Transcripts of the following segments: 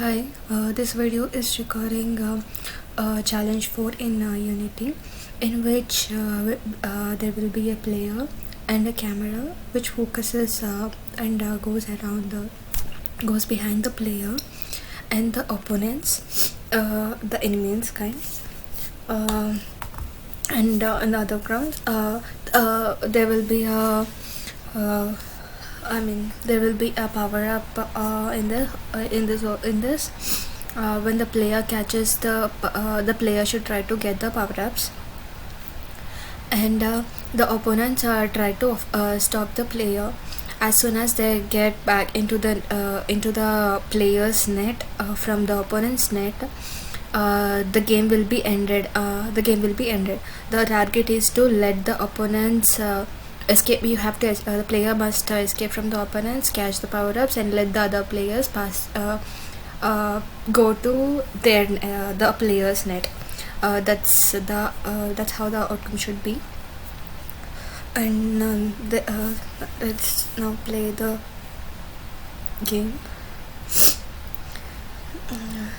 Hi, this video is regarding challenge 4 in Unity, in which there will be a player and a camera which focuses and goes behind the player and the opponents, the enemies kind, and in the other ground there will be a there will be a power up in this. When the player catches the player should try to get the power ups, and the opponents try to stop the player. As soon as they get back into the player's net from the opponent's net, the game will be ended. The target is to let the opponents escape. You have to the player must escape from the opponents, catch the power-ups, and let the other players go to their the player's net. That's how the outcome should be. And let's now play the game.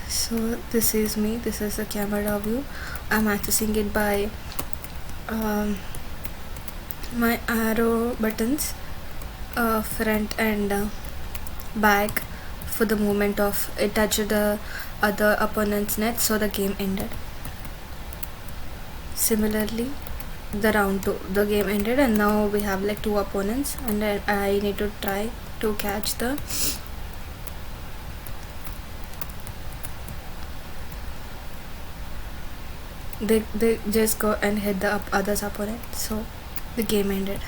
So this is me. This is the camera view. I'm accessing it by my arrow buttons, front and back, for the movement of it touched the other opponent's net, so the game ended. Similarly, the round 2, the game ended, and now we have like 2 opponents, and I need to try to catch the they just go and hit the other's opponent, so the game ended.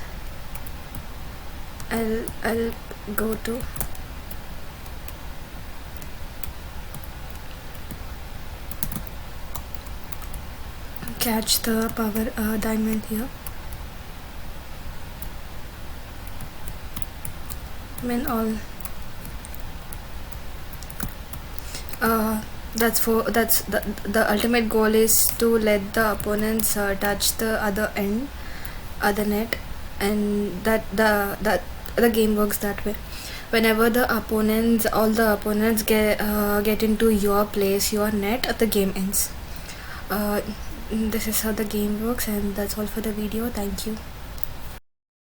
I'll go to catch the power diamond here. That's the ultimate goal is to let the opponents touch the other net, and that the game works that way. Whenever all the opponents get into your place, your net, the game ends. This is how the game works, and that's all for the video. Thank you.